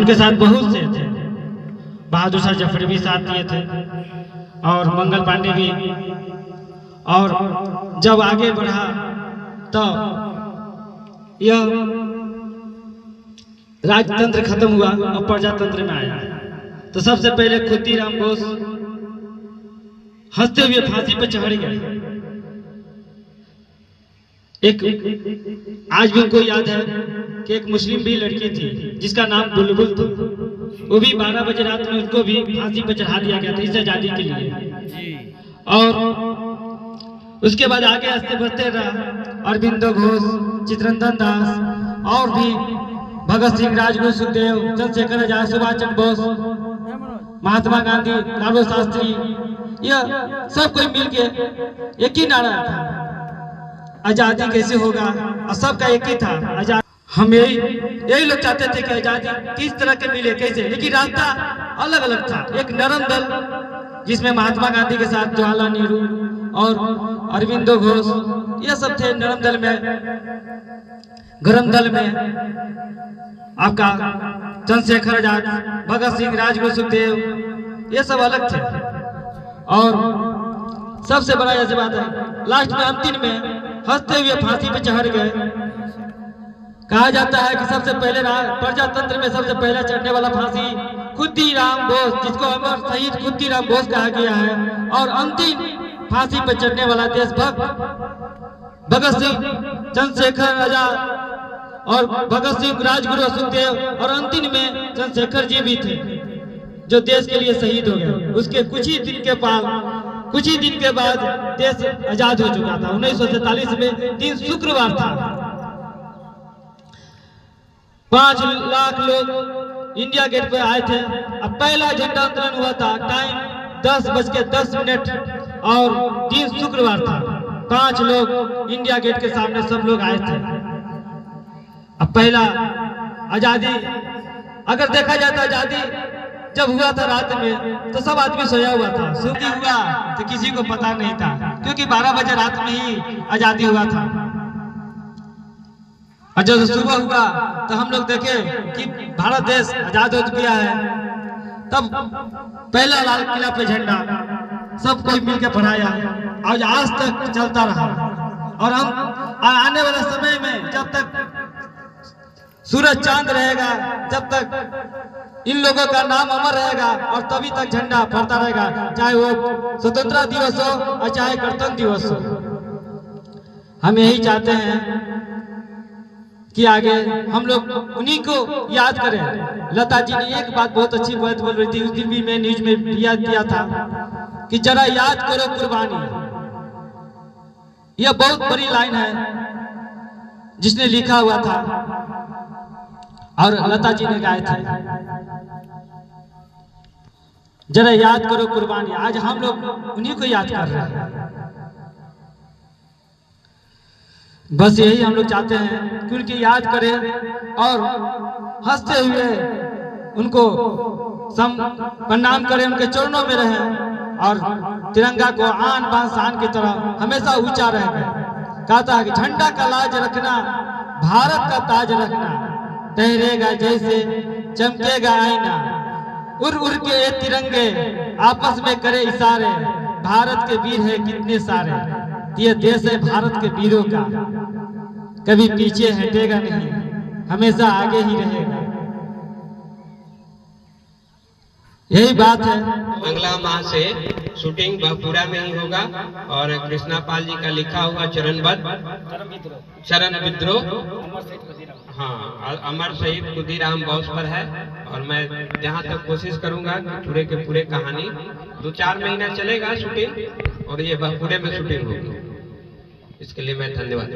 उनके साथ बहुत से थे। बहादुर शाह जफरी भी साथ दिए थे और मंगल पांडे भी। और जब आगे बढ़ा तो यह राजतंत्र खत्म हुआ और प्रजातंत्र में आया। तो सबसे पहले खुदीराम बोस हंसते हुए फांसी पर चढ़ गए। एक आज भी उनको याद है कि एक मुस्लिम भी लड़की थी जिसका नाम बुलबुल था। वो भी 12 बजे रात में उनको भी फांसी पर चढ़ा दिया गया था इस आजादी के लिए। और उसके बाद आगे आस्ते बढ़ते रहा अरविंदो घोष, चित्ररंजन दास और भी भगत सिंह, राजगुरु, सुखदेव, चंद्रशेखर आजाद, सुभाष चंद्र बोस, महात्मा गांधी, लालू शास्त्री, यह सब कोई मिलके एक ही नारा था, आजादी कैसे होगा। और सबका एक ही था, आजादी। हम यही लोग चाहते थे कि आजादी किस तरह के मिले, कैसे, लेकिन रास्ता अलग अलग था। एक नरम दल जिसमें महात्मा गांधी के साथ जवाहरलाल नेहरू और अरविंदो घोष, ये सब थे नरम दल में। गरम दल में आपका चंद्रशेखर आजाद, भगत सिंह, राजगुरु, सुखदेव, ये सब अलग थे। और सबसे बड़ा ऐसी बात है, लास्ट में अंतिम में हंसते हुए फांसी पे चढ़ गए। कहा जाता है कि सबसे पहले प्रजातंत्र में सबसे पहले चढ़ने वाला फांसी खुदीराम बोस, जिसको अमर शहीद खुदीराम बोस कहा गया है। और अंतिम फांसी पर चढ़ने वाला देशभक्त भगत सिंह, चंद्रशेखर आजाद और भगत सिंह, राजगुरु, सुखदेव, और अंतिम में चंद्रशेखर जी भी थे जो देश के लिए शहीद हो गए। उसके कुछ ही दिन के बाद देश आजाद हो चुका था। 1947 में दिन शुक्रवार था। 5 लाख लोग इंडिया गेट पे आए थे। अब पहला झंडा उत्तोलन हुआ था, टाइम 10:10 और दिन शुक्रवार था। 5 लोग इंडिया गेट के सामने सब लोग आए थे। अब पहला आजादी, अगर देखा जाता आजादी जब हुआ था रात में तो सब आदमी सोया हुआ था। सुबह हुआ तो किसी को पता नहीं था, क्योंकि 12 बजे रात में ही आजादी हुआ था। और जब सुबह हुआ तो हम लोग देखे कि भारत देश आजाद हो गया है। तब पहला लाल किला पे झंडा सब कोई मिलकर फहराया और आज तक चलता रहा। और हम आने वाले समय में जब तक सूरज चांद रहेगा, जब तक इन लोगों का नाम अमर रहेगा और तभी तक झंडा फहरता रहेगा, चाहे वो स्वतंत्रता दिवस हो और चाहे गणतंत्र दिवस हो। हम यही चाहते हैं कि आगे हम लोग उन्हीं को याद करें। लता जी ने एक बात बहुत अच्छी बात बोल रही थी, उस दिन भी मैं न्यूज में दिया था कि जरा याद करो कुर्बानी। यह बहुत बड़ी लाइन है जिसने लिखा हुआ था और लता जी ने गाए थे, जरा याद करो कुर्बानी। आज हम लोग उन्हीं को याद कर रहे हैं। बस यही हम लोग चाहते हैं कि उनकी याद करें और हंसते हुए उनको प्रणाम करें, उनके चरणों में रहें और तिरंगा को आन बान शान की तरह हमेशा ऊंचा रहेगा। कहता है कि झंडा का लाज रखना, भारत का ताज रखना, ठहरेगा जैसे चमकेगा आईना, उड़ उड़ के ये तिरंगे आपस में करे इशारे, भारत के वीर है कितने सारे, ये देश है भारत के वीरों का, कभी पीछे हटेगा नहीं, हमेशा आगे ही रहेगा। यही बात है। अगला माह से शूटिंग बांकुड़ा में ही होगा और कृष्णा पाल जी का लिखा हुआ चरण विद्रोह, हाँ, अमर शहीद खुदीराम बोस पर है। और मैं जहाँ तक कोशिश करूंगा कि पूरे के पूरे कहानी 2-4 महीना चलेगा शूटिंग और ये बांकुड़े में शूटिंग होगी। इसके लिए मैं धन्यवाद।